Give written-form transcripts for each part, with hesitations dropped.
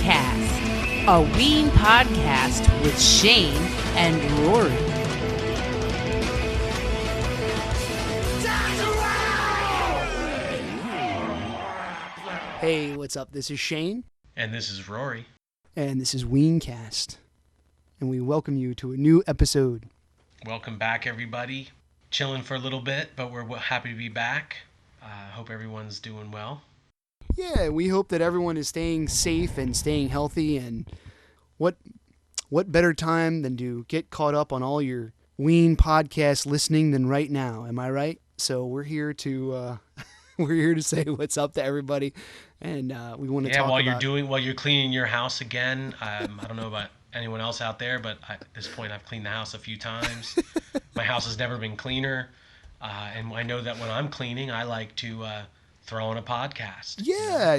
Weencast, a Ween podcast with Shane and Rory. Hey, what's up? This is Shane. And this is Rory. And this is Weencast. And we welcome you to a new episode. Welcome back, everybody. Chilling for a little bit, but we're happy to be back. Hope everyone's doing well. Yeah, we hope that everyone is staying safe and staying healthy. And what better time than to get caught up on all your Ween podcast listening than right now? Am I right? So we're here to say what's up to everybody, and we want to talk about. While you're cleaning your house again. I don't know about anyone else out there, but at this point, I've cleaned the house a few times. My house has never been cleaner, and I know that when I'm cleaning, I like to throw on a podcast. Yeah,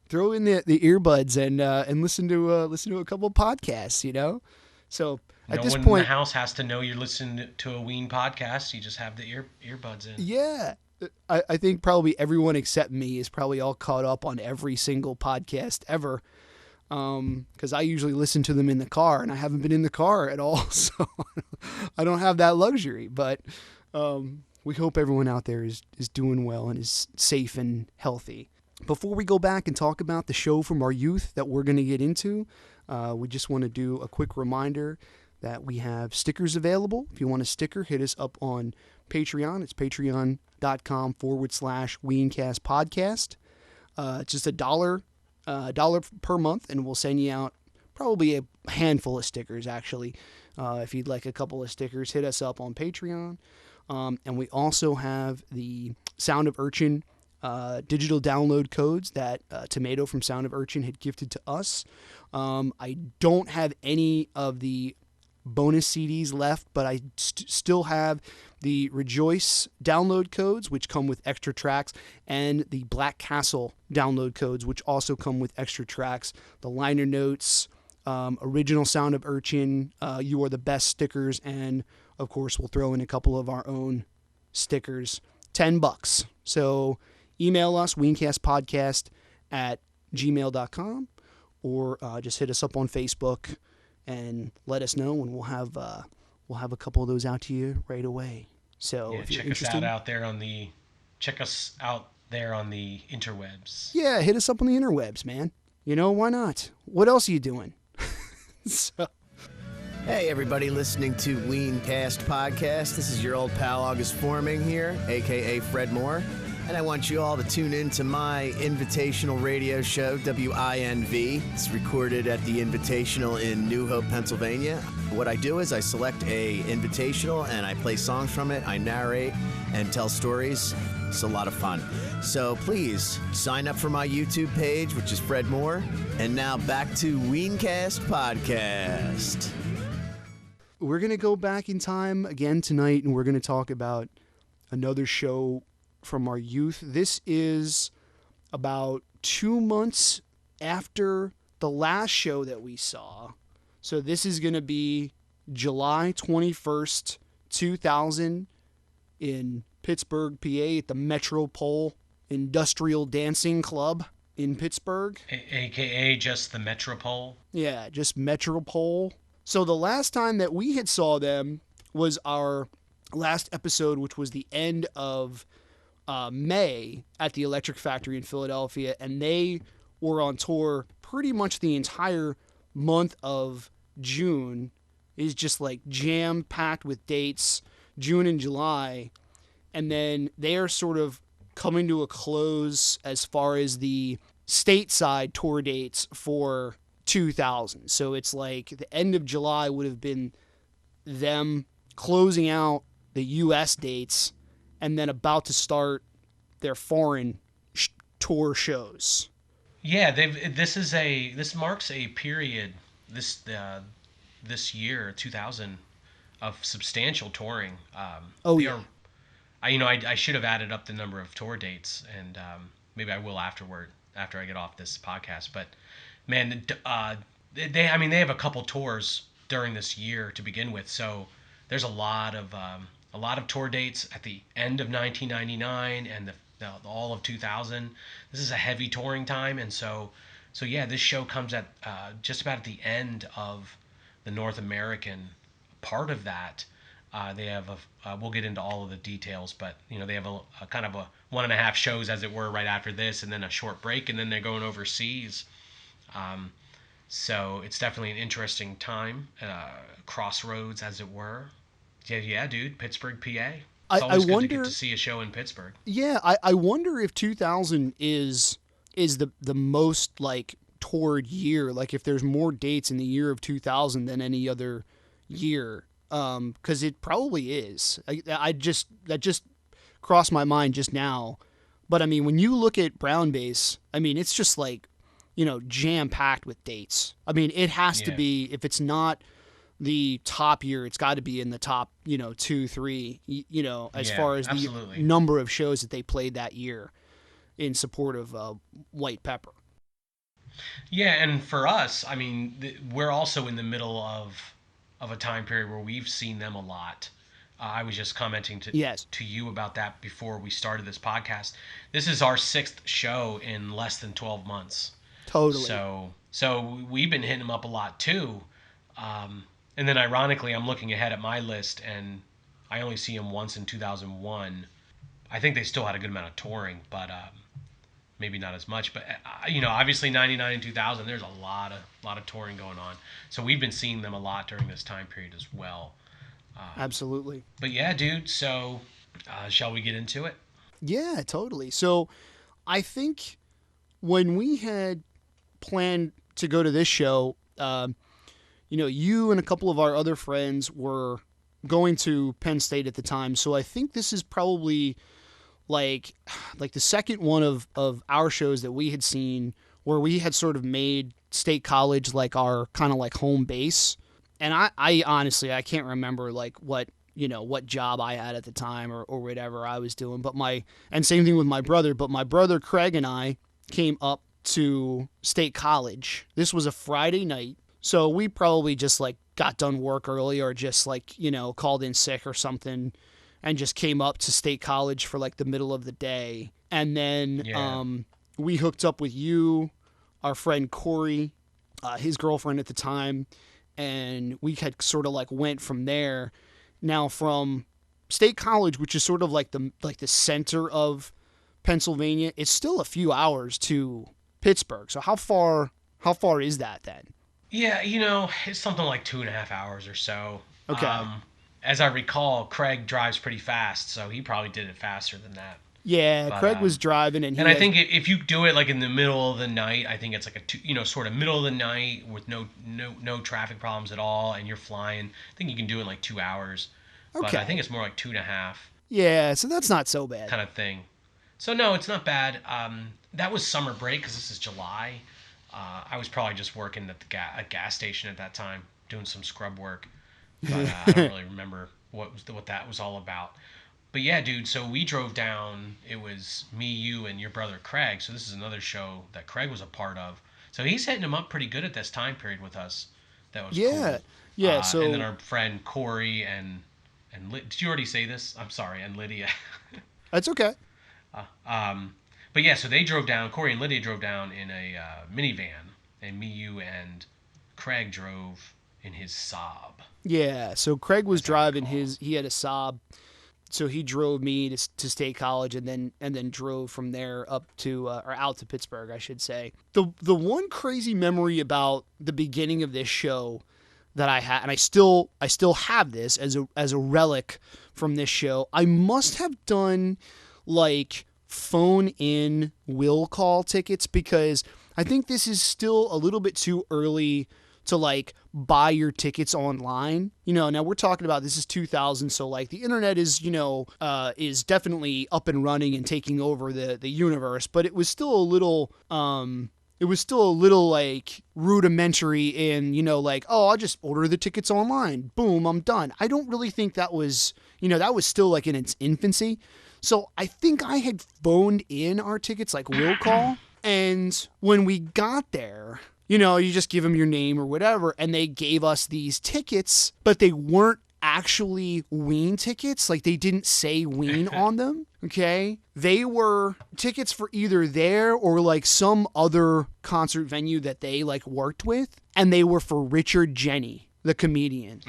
throw in the earbuds and listen to a couple of podcasts. So at this point, the house has to know you're listening to a Ween podcast. You just have the earbuds in. Yeah. I think probably everyone except me is probably all caught up on every single podcast ever, because I usually listen to them in the car, and I haven't been in the car at all, so I don't have that luxury. But we hope everyone out there is doing well and is safe and healthy. Before we go back and talk about the show from our youth that we're going to get into, we just want to do a quick reminder that we have stickers available. If you want a sticker, hit us up on Patreon. It's patreon.com/weencastpodcast. It's just $1 per month, and we'll send you out probably a handful of stickers, actually. If you'd like a couple of stickers, hit us up on Patreon. And we also have the Sound of Urchin digital download codes that Tomato from Sound of Urchin had gifted to us. I don't have any of the bonus CDs left, but I still have the Rejoice download codes, which come with extra tracks, and the Black Castle download codes, which also come with extra tracks. The liner notes, original Sound of Urchin, You Are the Best stickers, and of course we'll throw in a couple of our own stickers. $10. So email us, weencastpodcast@gmail.com, or just hit us up on Facebook and let us know, and we'll have a couple of those out to you right away. So if you're interested, check us out there on the interwebs. Yeah, hit us up on the interwebs, man. Why not? What else are you doing? So. Hey, everybody listening to Weencast Podcast. This is your old pal August Forming here, a.k.a. Fred Moore. And I want you all to tune in to my invitational radio show, WINV. It's recorded at the Invitational in New Hope, Pennsylvania. What I do is I select a invitational and I play songs from it. I narrate and tell stories. It's a lot of fun. So please sign up for my YouTube page, which is Fred Moore. And now back to Weencast Podcast. We're going to go back in time again tonight, and we're going to talk about another show from our youth. This is about 2 months after the last show that we saw. So this is going to be July 21st, 2000 in Pittsburgh, PA at the Metropol Industrial Dancing Club in Pittsburgh. AKA just the Metropol? Yeah, just Metropol. So the last time that we had saw them was our last episode, which was the end of May at the Electric Factory in Philadelphia, and they were on tour pretty much the entire month of June. Is just like jam-packed with dates, June and July, and then they are sort of coming to a close as far as the stateside tour dates for 2000. So it's like the end of July would have been them closing out the U.S. dates and then about to start their foreign tour shows. Yeah, this marks a period this year 2000 of substantial touring. I should have added up the number of tour dates, and maybe I will after I get off this podcast. But man, they have a couple tours during this year to begin with, so there's a lot of tour dates at the end of 1999 and all of 2000. This is a heavy touring time, and so So yeah, this show comes at just about at the end of the North American part of that. They have we'll get into all of the details, but they have a kind of a 1.5 shows as it were right after this, and then a short break, and then they're going overseas. So it's definitely an interesting time, crossroads as it were. Yeah, dude, Pittsburgh, PA. It's always good to get to see a show in Pittsburgh. Yeah, I wonder if 2000 is the most like toured year. Like if there's more dates in the year of 2000 than any other year. Because it probably is. That just crossed my mind just now. But I mean, when you look at Brown Base, I mean, it's just like, jam packed with dates. I mean, it has to be, if it's not the top year, it's got to be in the top, 2, 3, as far as absolutely. The number of shows that they played that year in support of White Pepper. Yeah, and for us, I mean, we're also in the middle of a time period where we've seen them a lot. I was just commenting to you about that before we started this podcast. This is our 6th show in less than 12 months. Totally. So we've been hitting them up a lot too. And then ironically, I'm looking ahead at my list, and I only see them once in 2001. I think they still had a good amount of touring, but maybe not as much. But obviously 99 and 2000, there's a lot of touring going on. So we've been seeing them a lot during this time period as well. Absolutely. But yeah, dude. So shall we get into it? Yeah, totally. So I think when we had planned to go to this show, you and a couple of our other friends were going to Penn State at the time. So I think this is probably like the second one of our shows that we had seen where we had sort of made State College like our kind of like home base. And I honestly, I can't remember like what job I had at the time or whatever I was doing. And same thing with my brother. But my brother Craig and I came up to State College. This was a Friday night. So we probably just like got done work early or just like, called in sick or something and just came up to State College for like the middle of the day. And then we hooked up with you, our friend Corey, his girlfriend at the time, and we had sort of like went from there. Now from State College, which is sort of like the center of Pennsylvania, it's still a few hours to Pittsburgh. So how far is that then? Yeah, it's something like 2.5 hours or so. Okay. As I recall, Craig drives pretty fast, so he probably did it faster than that. Yeah, but, Craig was driving, and I think if you do it like in the middle of the night, I think it's like sort of middle of the night with no traffic problems at all, and you're flying. I think you can do it in like 2 hours. Okay. But I think it's more like 2.5. Yeah, so that's not so bad. Kind of thing. So no, it's not bad. That was summer break because this is July. I was probably just working at a gas station at that time, doing some scrub work. But I don't really remember what that was all about. But yeah, dude, so we drove down. It was me, you, and your brother Craig. So this is another show that Craig was a part of. So he's hitting them up pretty good at this time period with us. That was cool. Yeah. And then our friend Corey and did you already say this? I'm sorry, and Lydia. That's okay. But yeah, so they drove down. Corey and Lydia drove down in a minivan, and me, you, and Craig drove in his Saab. Yeah, so Craig was driving he had a Saab, so he drove me to State College and then drove from there up to or out to Pittsburgh, I should say. The one crazy memory about the beginning of this show that I had, and I still have this as a relic from this show. I must have done like phone in will call tickets because I think this is still a little bit too early to like buy your tickets online. Now we're talking about this is 2000, so like the internet is, is definitely up and running and taking over the universe, but it was still a little like rudimentary in, like, oh, I'll just order the tickets online. Boom, I'm done. I don't really think that was, that was still like in its infancy. So I think I had phoned in our tickets like will call. And when we got there, you just give them your name or whatever. And they gave us these tickets, but they weren't actually Ween tickets. Like, they didn't say Ween on them. Okay. They were tickets for either there or like some other concert venue that they like worked with. And they were for Richard Jenny, the comedian.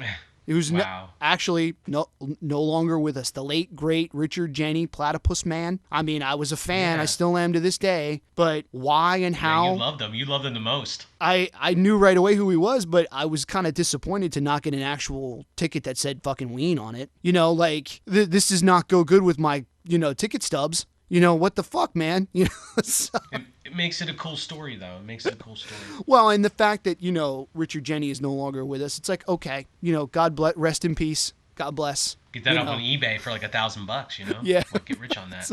Who's actually no longer with us. The late, great Richard Jenny, Platypus Man. I mean, I was a fan. I still am to this day. But why and how? Yeah, you loved him. You loved him the most. I knew right away who he was, but I was kind of disappointed to not get an actual ticket that said fucking Ween on it. You know, like, this does not go good with my, ticket stubs. What the fuck, man? So. It makes it a cool story, though. It makes it a cool story. Well, and the fact that, Richard Jenny is no longer with us, it's like, okay, God bless, rest in peace. God bless. Get that up on eBay for like $1,000, Yeah. Like, get rich on that.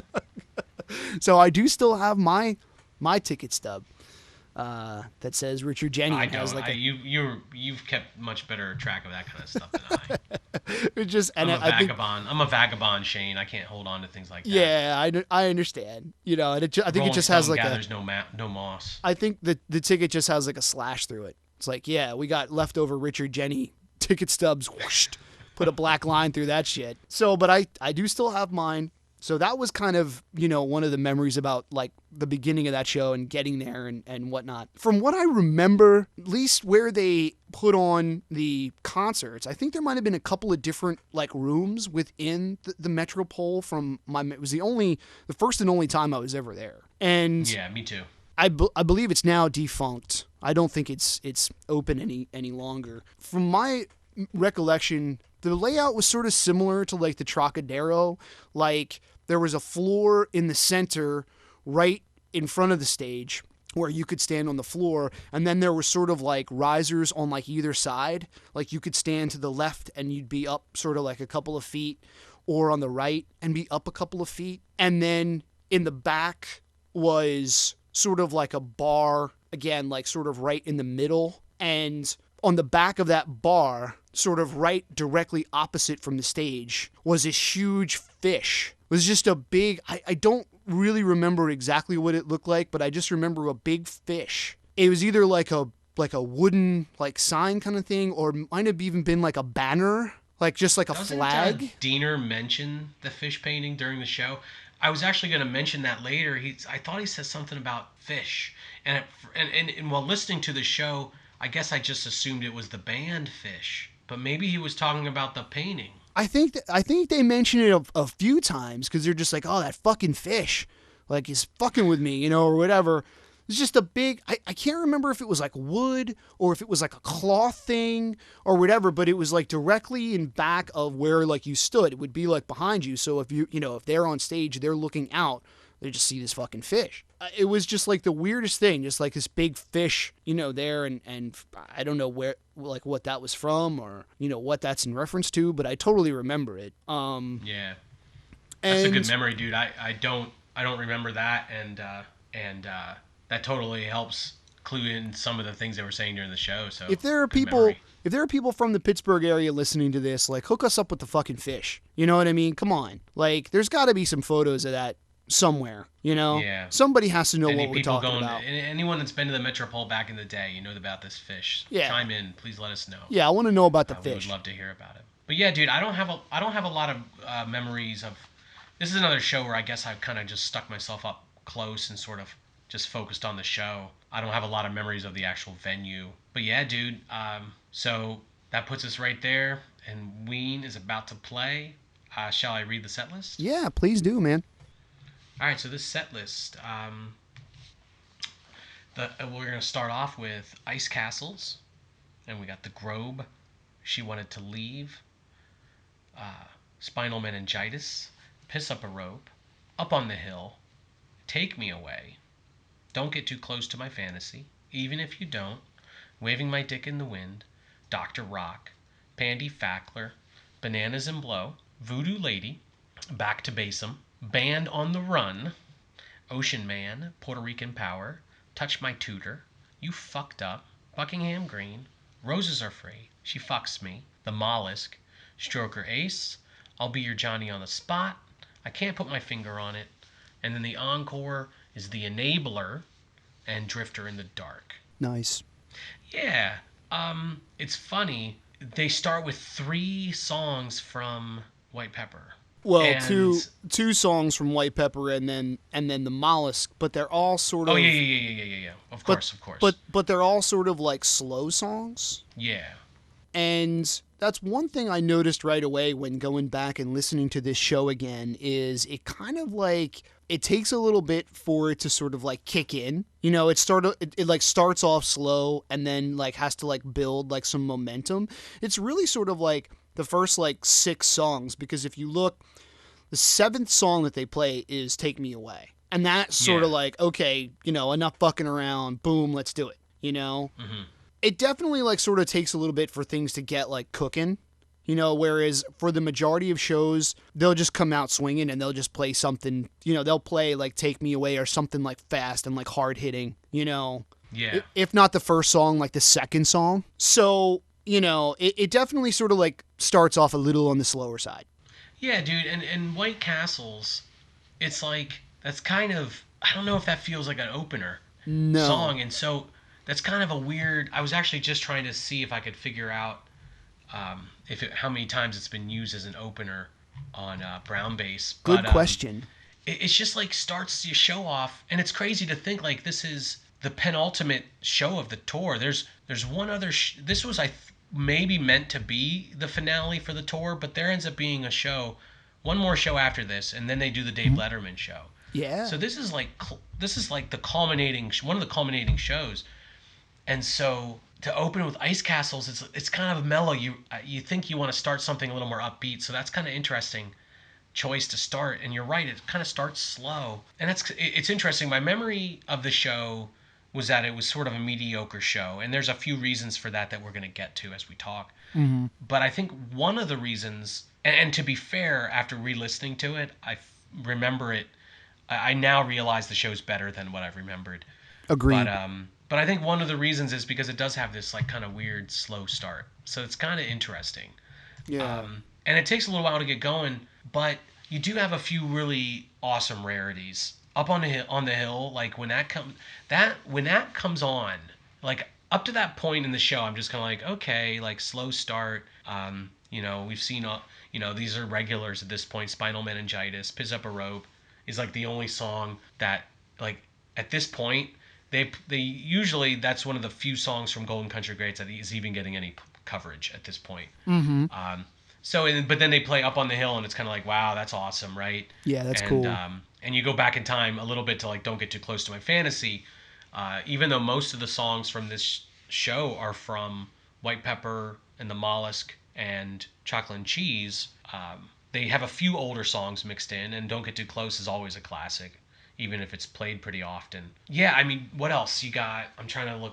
So I do still have my ticket stub that says Richard Jenny. I don't. You've kept much better track of that kind of stuff than I. I'm a vagabond, Shane. I can't hold on to things like that. Yeah, I understand. And I think it just has like there's no moss. I think the ticket just has like a slash through it. It's like, yeah, we got leftover Richard Jenny ticket stubs. Whoosh, put a black line through that shit. So, but I do still have mine. So that was kind of, one of the memories about like the beginning of that show and getting there and whatnot. From what I remember, at least where they put on the concerts, I think there might have been a couple of different like rooms within the Metropol it was the first and only time I was ever there. And yeah, me too. I believe it's now defunct. I don't think it's open any longer. From my recollection, the layout was sort of similar to like the Trocadero. Like, there was a floor in the center right in front of the stage where you could stand on the floor, and then there were sort of like risers on like either side. Like, you could stand to the left and you'd be up sort of like a couple of feet, or on the right and be up a couple of feet. And then in the back was sort of like a bar, again, like sort of right in the middle. And on the back of that bar, sort of right directly opposite from the stage, was this huge fish. It was just a big, I don't really remember exactly what it looked like, but I just remember a big fish. It was either like a wooden like sign kind of thing, or might have even been like a banner, like just like a flag. Doesn't Diener mention the fish painting during the show? I was actually going to mention that later. I thought he said something about fish, and while listening to the show, I guess I just assumed it was the band Fish, but maybe he was talking about the painting. I think they mentioned it a few times because they're just like, oh, that fucking fish, like, is fucking with me, or whatever. It's just a big, I can't remember if it was like wood or if it was like a cloth thing or whatever, but it was like directly in back of where like you stood. It would be like behind you. So if if they're on stage, they're looking out, they just see this fucking fish. It was just like the weirdest thing, just like this big fish, there, and I don't know where, like, what that was from or, what that's in reference to, but I totally remember it. Yeah. That's a good memory, dude. I don't remember that, and that totally helps clue in some of the things they were saying during the show. So if there are people from the Pittsburgh area listening to this, like, hook us up with the fucking fish. You know what I mean? Come on. Like, there's got to be some photos of that somewhere, Yeah. Somebody has to know what we're talking about. Anyone that's been to the Metropol back in the day, about this fish. Yeah. Chime in, please let us know. Yeah, I want to know about the fish. We would love to hear about it. But yeah, dude, I don't have a lot of memories of. This is another show where I guess I've kind of just stuck myself up close and sort of just focused on the show. I don't have a lot of memories of the actual venue. But yeah, dude. So that puts us right there, and Ween is about to play. Shall I read the set list? Yeah, please do, man. All right, so this set list, we're going to start off with Ice Castles, and we got The Grobe, She Wanted to Leave, Spinal Meningitis, Piss Up a Rope, Up on the Hill, Take Me Away, Don't Get Too Close to My Fantasy, Even If You Don't, Waving My Dick in the Wind, Dr. Rock, Pandy Fackler, Bananas and Blow, Voodoo Lady, Back to Basim, Band on the Run, Ocean Man, Puerto Rican Power, Touch My Tutor, You Fucked Up, Buckingham Green, Roses Are Free, She Fucks Me, The Mollusk, Stroker Ace, I'll Be Your Johnny on the Spot, I Can't Put My Finger on It, and then the encore is The Enabler and Drifter in the Dark. Nice. Yeah, it's funny. they start with 3 songs from White Pepper. Well, And two songs from White Pepper and then the Mollusk, but they're all sort of. oh yeah. Of course. But they're all sort of like slow songs. Yeah. And that's one thing I noticed right away when going back and listening to this show again is it kind of like it takes a little bit for it to sort of like kick in. You know, it like starts off slow and then like has to like build like some momentum. It's really sort of like the first like 6 songs, because if you look, the 7th song that they play is Take Me Away. And that's sort of like, okay, you know, enough fucking around, boom, let's do it, you know? Mm-hmm. It definitely like sort of takes a little bit for things to get like cooking, you know, whereas for the majority of shows, they'll just come out swinging and they'll just play something, you know, they'll play like Take Me Away or something like fast and like hard hitting, you know? Yeah. If not the first song, like the second song. So, you know, it definitely sort of like starts off a little on the slower side. Yeah, dude, and White Castles, it's like, that's kind of, I don't know if that feels like an opener song, and so that's kind of a weird, I was actually just trying to see if I could figure out how many times it's been used as an opener on Brown Bass. Good question. It's just like starts your show off, and it's crazy to think like this is the penultimate show of the tour. There's one other, this was maybe meant to be the finale for the tour, but there ends up being one more show after this, and then they do the Dave Letterman show. Yeah. So this is like the culminating, one of the culminating shows, and so to open with Ice Castles, it's kind of mellow. You think you want to start something a little more upbeat, so that's kind of interesting choice to start. And you're right, it kind of starts slow, and it's interesting. My memory of the show was that it was sort of a mediocre show. And there's a few reasons for that we're going to get to as we talk. Mm-hmm. But I think one of the reasons, and to be fair, after re-listening to it, I remember it, I now realize the show's better than what I remembered. Agreed. But I think one of the reasons is because it does have this like kind of weird slow start. So it's kind of interesting. Yeah. And it takes a little while to get going, but you do have a few really awesome rarities. Up on the hill, like when that comes on, like up to that point in the show, I'm just kind of like, okay, like slow start. You know, we've seen, you know, these are regulars at this point. Spinal Meningitis, Piss Up a Rope is like the only song that, like, at this point, they usually, that's one of the few songs from Golden Country Greats that is even getting any coverage at this point. Mm-hmm. But then they play Up on the Hill, and it's kind of like, wow, that's awesome, right? Yeah, that's cool. And you go back in time a little bit to like Don't Get Too Close to My Fantasy, even though most of the songs from this show are from White Pepper and the Mollusk and Chocolate and Cheese, they have a few older songs mixed in, and Don't Get Too Close is always a classic, even if it's played pretty often. Yeah, I mean, what else you got? I'm trying to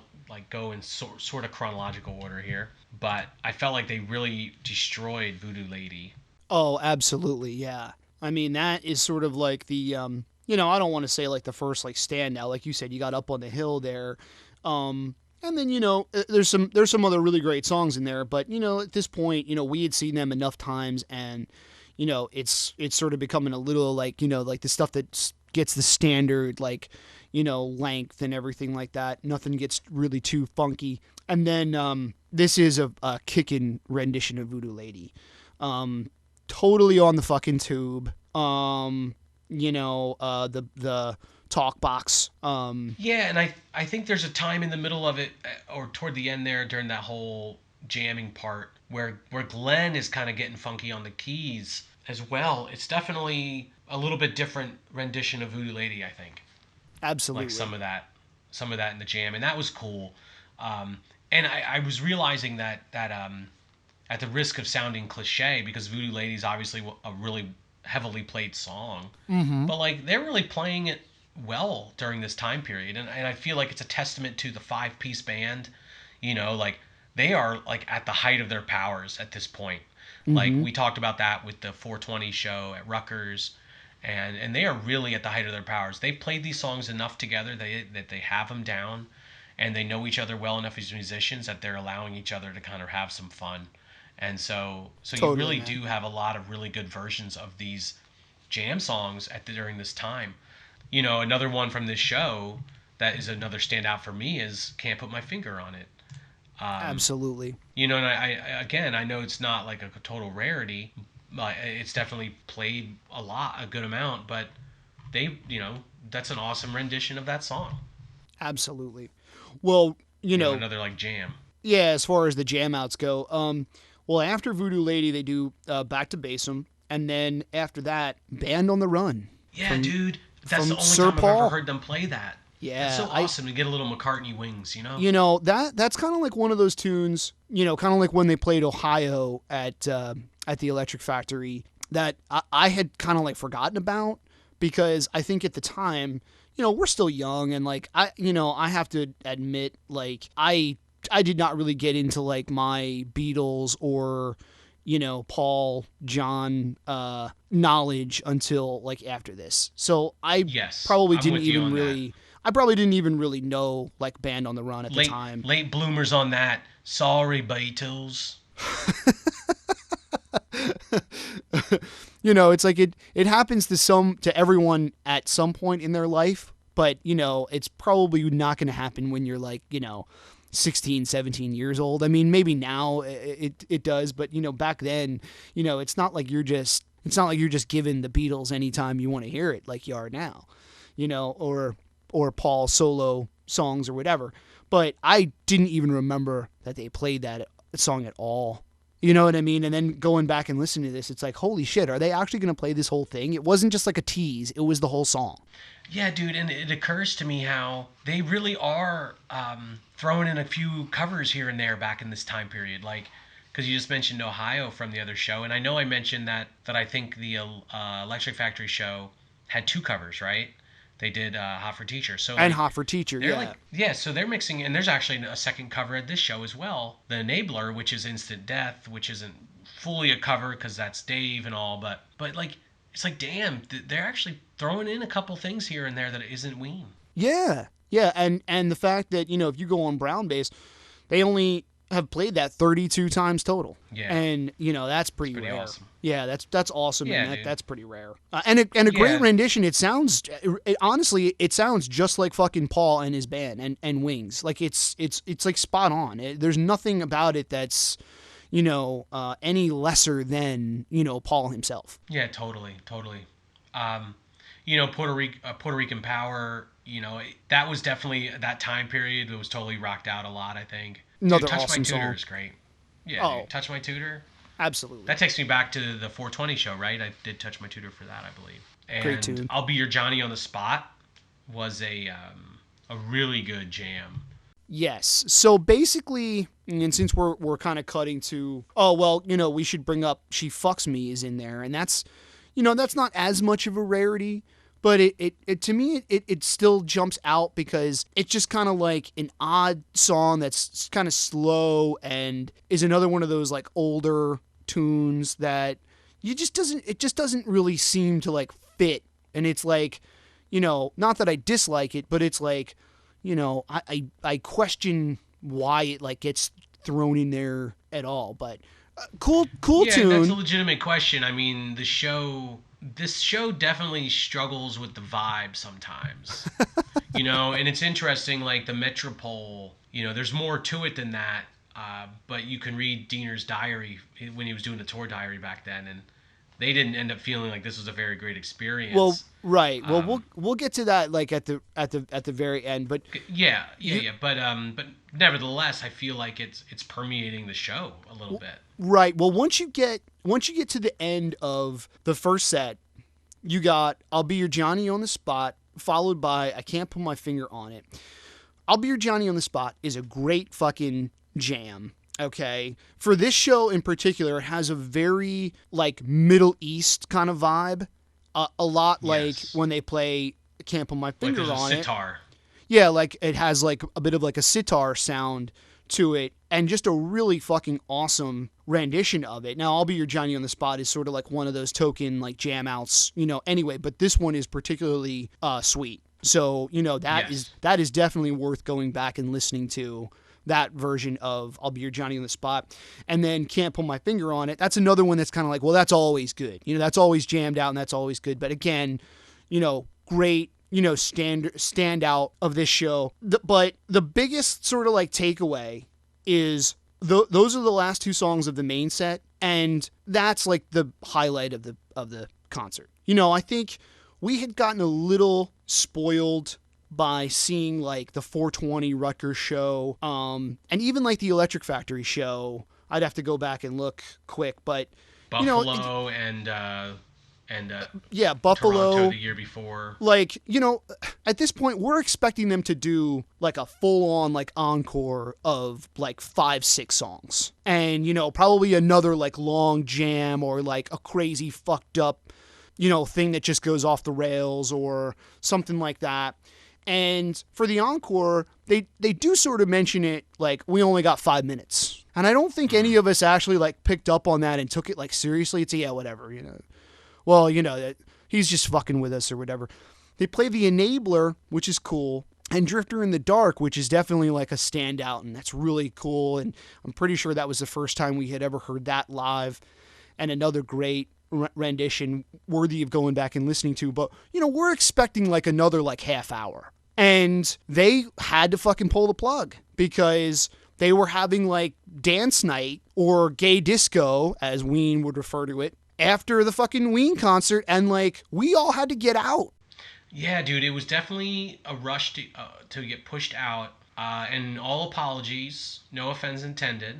go in sort of chronological order here, but I felt like they really destroyed Voodoo Lady. Oh, absolutely, yeah. I mean, that is sort of like the, you know, I don't want to say like the first like standout. Like you said, you got Up on the Hill there. And then, you know, there's some other really great songs in there. But, you know, at this point, you know, we had seen them enough times, and, you know, it's sort of becoming a little like, you know, like the stuff that gets the standard, like, you know, length and everything like that. Nothing gets really too funky. And then this is a kickin' rendition of Voodoo Lady. Totally on the fucking tube. You know, the talk box. Yeah, and I think there's a time in the middle of it, or toward the end there, during that whole jamming part, where Glenn is kind of getting funky on the keys as well. It's definitely a little bit different rendition of Voodoo Lady, I think. Absolutely. Like some of that in the jam, and that was cool. And I was realizing that at the risk of sounding cliche, because Voodoo Lady is obviously a really heavily played song, but like they're really playing it well during this time period, and I feel like it's a testament to the 5-piece band. You know, like they are like at the height of their powers at this point. Like we talked about that with the 420 show at Rutgers, and they are really at the height of their powers. They've played these songs enough together that they have them down, and they know each other well enough as musicians that they're allowing each other to kind of have some fun. And so totally, you really do have a lot of really good versions of these jam songs during this time. You know, another one from this show that is another standout for me is Can't Put My Finger on It. Absolutely. You know, and I know it's not like a total rarity, but it's definitely played a good amount, but that's an awesome rendition of that song. Absolutely. Well, Another like jam. yeah, as far as the jam outs go, well, after Voodoo Lady, they do Back to Bassum, and then after that, Band on the Run. Yeah, dude. That's the only Sir time Paul. I've ever heard them play that. Yeah. It's so awesome to get a little McCartney wings, you know? That's kind of like one of those tunes, kind of like when they played Ohio at the Electric Factory that I had kind of like forgotten about, because I think at the time, we're still young, and like I have to admit, like I did not really get into like my Beatles or Paul, John knowledge until like after this. So I probably didn't even really know like Band on the Run at the time. Late bloomers on that. Sorry, Beatles. It's like it happens to everyone at some point in their life, but it's probably not going to happen when you're like 16, 17 years old. I mean, maybe now it does, but back then, it's not like you're just given the Beatles anytime you want to hear it like you are now, or Paul solo songs or whatever. But I didn't even remember that they played that song at all. You know what I mean? And then going back and listening to this, it's like, holy shit, are they actually going to play this whole thing? It wasn't just like a tease. It was the whole song. Yeah, dude, and it occurs to me how they really are throwing in a few covers here and there back in this time period. Like, because you just mentioned Ohio from the other show, and I know I mentioned that I think the Electric Factory show had 2 covers, right? They did Hot for Teacher. And Hot for Teacher, yeah. So they're mixing, and there's actually a second cover at this show as well. The Enabler, which is Instant Death, which isn't fully a cover because that's Dave and all, but like, it's like, damn, they're actually throwing in a couple things here and there that isn't Ween. Yeah, and the fact that, if you go on Brown Bass, they only have played that 32 times total. Yeah. And, that's pretty rare. Awesome. Yeah, that's awesome, yeah, and that's pretty rare. And a great rendition. It honestly sounds just like fucking Paul and his band and Wings. Like it's like spot on. There's nothing about it that's any lesser than Paul himself. Yeah, totally. Puerto Rican Power. That was definitely that time period. It was totally rocked out a lot, I think. Another Touch awesome My Tutor song. is great. Yeah, Touch My Tutor. Absolutely. That takes me back to the 420 show, right? I did Touch My Tutor for that, I believe. And great tune. I'll Be Your Johnny on the Spot was a really good jam. Yes. So basically, and since we're kind of cutting to, we should bring up She Fucks Me is in there, and that's not as much of a rarity, but it to me it still jumps out because it's just kind of like an odd song that's kind of slow and is another one of those like older tunes that it just doesn't really seem to like fit, and it's like, not that I dislike it, but it's like, I question why it like gets thrown in there at all. But cool yeah, tune. That's a legitimate question. I mean, this show definitely struggles with the vibe sometimes. And it's interesting, like the Metropol, there's more to it than that. But you can read Diener's diary when he was doing the tour diary back then, and they didn't end up feeling like this was a very great experience. Well, right. Well, we'll get to that like at the very end. But yeah. But nevertheless, I feel like it's permeating the show a little bit. Right. Well, once you get to the end of the first set, you got I'll Be Your Johnny on the Spot, followed by I Can't Put My Finger on It. I'll Be Your Johnny on the Spot is a great fucking jam. Okay. For this show in particular, it has a very like Middle East kind of vibe. A lot like when they play Can't Put My Finger on It. Sitar. Yeah, like it has like a bit of like a sitar sound to it, and just a really fucking awesome rendition of it. Now, I'll Be Your Johnny on the Spot is sort of like one of those token like jam outs, anyway, but this one is particularly sweet. So, that is definitely worth going back and listening to, that version of I'll Be Your Johnny on the Spot. And then Can't Put My Finger on It. That's another one that's kind of like, well, that's always good. That's always jammed out and that's always good. But again, great, standout of this show. But the biggest sort of like takeaway is those are the last two songs of the main set, and that's like the highlight of the concert. You know, I think we had gotten a little spoiled by seeing like the 420 Rutgers show, and even like the Electric Factory show. I'd have to go back and look quick, but Buffalo and Buffalo Toronto the year before. Like, you know, at this point we're expecting them to do like a full-on like encore of like 5-6 songs, and you know, probably another like long jam or like a crazy fucked up, you know, thing that just goes off the rails or something like that. And for the encore, they do sort of mention it like we only got 5 minutes. And I don't think any of us actually like picked up on that and took it like seriously. It's yeah, whatever, you know. Well, you know, he's just fucking with us or whatever. They play The Enabler, which is cool, and Drifter in the Dark, which is definitely like a standout, and that's really cool. And I'm pretty sure that was the first time we had ever heard that live, and another great rendition worthy of going back and listening to. But, you know, we're expecting like another like half hour. And they had to fucking pull the plug because they were having like dance night or gay disco, as Ween would refer to it, after the fucking Ween concert, and like we all had to get out. Yeah, dude, it was definitely a rush to get pushed out. And all apologies, no offense intended.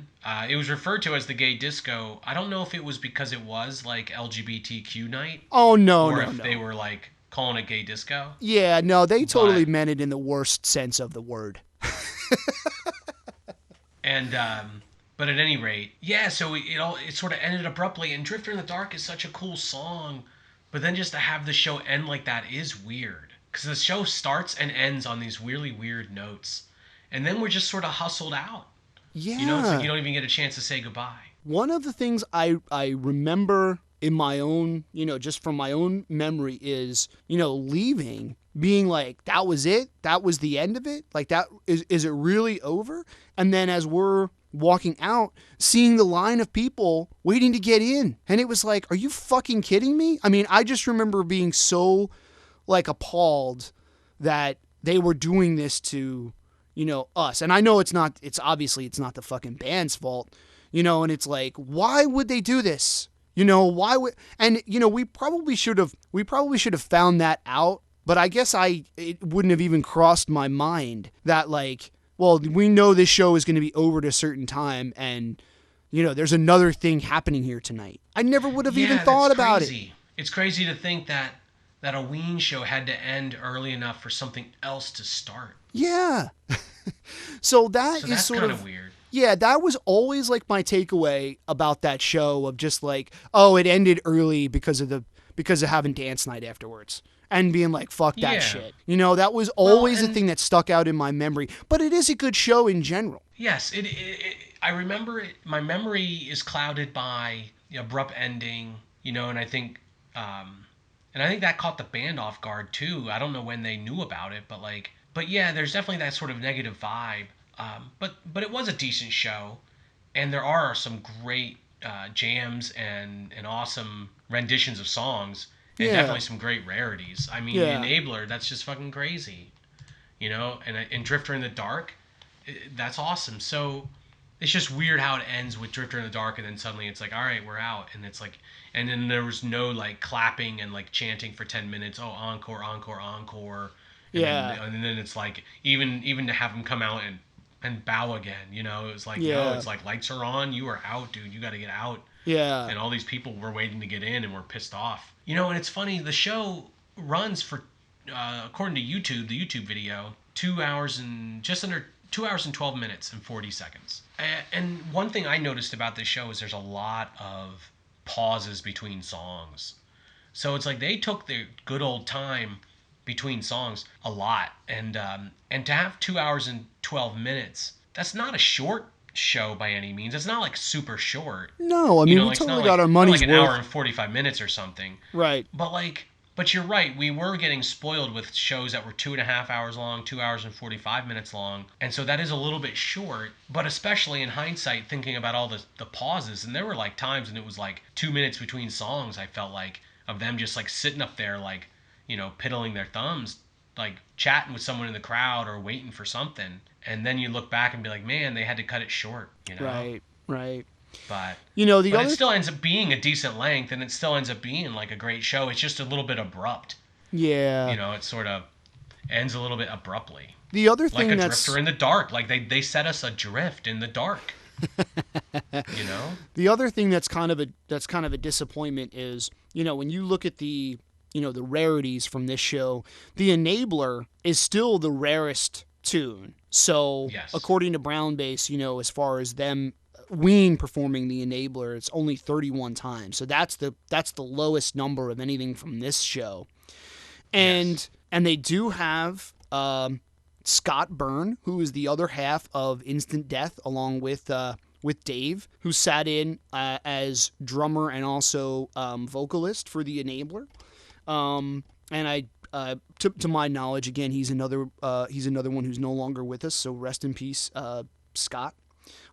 It was referred to as the gay disco. I don't know if it was because it was like LGBTQ night. Oh no, or no, if no. They were like calling it gay disco. Yeah, no, they totally meant it in the worst sense of the word. And but at any rate, yeah. So it sort of ended abruptly. And Drifter in the Dark is such a cool song, but then just to have the show end like that is weird because the show starts and ends on these really weird notes, and then we're just sort of hustled out. Yeah, you know, it's like you don't even get a chance to say goodbye. One of the things I remember in my own, you know, just from my own memory is, you know, leaving, being like, that was it? That was the end of it? Like, that is it really over? And then as we're walking out, seeing the line of people waiting to get in. And it was like, are you fucking kidding me? I mean, I just remember being so, like, appalled that they were doing this to, you know, us. And I know it's obviously not the fucking band's fault, you know, and it's like, why would they do this? You know, why would, and you know, we probably should have found that out, but I guess it wouldn't have even crossed my mind that like, well, we know this show is going to be over at a certain time and, you know, there's another thing happening here tonight. I never would have even thought about it. It's crazy to think that a Ween show had to end early enough for something else to start. Yeah. So that's sort kind of weird. Yeah, that was always like my takeaway about that show of just like, oh, it ended early because of having dance night afterwards and being like, fuck that shit. You know, that was always the thing that stuck out in my memory. But it is a good show in general. Yes, I remember it. My memory is clouded by the abrupt ending, you know, and I think that caught the band off guard too. I don't know when they knew about it, but yeah, there's definitely that sort of negative vibe. But it was a decent show, and there are some great jams and awesome renditions of songs, and definitely some great rarities. I mean, Enabler, that's just fucking crazy, you know, and Drifter in the Dark, that's awesome. So it's just weird how it ends with Drifter in the Dark, and then suddenly it's like, all right, we're out, and it's like, and then there was no like clapping and like chanting for 10 minutes. Oh, encore, encore, encore. And then it's like even to have them come out and bow again, you know, it was like, no, it's like lights are on, you are out, dude, you got to get out. Yeah. And all these people were waiting to get in and were pissed off, you know. And it's funny, the show runs for according to YouTube, the YouTube video, 2 hours and just under 2 hours and 12 minutes and 40 seconds. And one thing I noticed about this show is there's a lot of pauses between songs, so it's like they took their good old time between songs a lot, and to have 2 hours and 12 minutes, that's not a short show by any means. It's not like super short. No, I mean, we totally got our money's worth. Like an hour and 45 minutes or something. Right. But you're right. We were getting spoiled with shows that were 2.5 hours long, 2 hours and 45 minutes long. And so that is a little bit short, but especially in hindsight, thinking about all the pauses, and there were like times when it was like 2 minutes between songs, I felt like, of them just like sitting up there like, you know, piddling their thumbs like chatting with someone in the crowd or waiting for something, and then you look back and be like, man, they had to cut it short, you know? Right. But But it still ends up being a decent length, and it still ends up being like a great show. It's just a little bit abrupt. Yeah. You know, it sort of ends a little bit abruptly. The other thing like a that's drifter in the dark. Like they set us adrift in the dark. You know? The other thing that's kind of a disappointment is, you know, when you look at the rarities from this show, The Enabler is still the rarest tune. So Yes. according to Brown Bass, you know, as far as them Ween performing The Enabler, it's only 31 times. So that's the lowest number of anything from this show. And they do have Scott Byrne, who is the other half of Instant Death, along with Dave, who sat in as drummer and also vocalist for The Enabler. And to my knowledge, again, he's another one who's no longer with us. So rest in peace, Scott.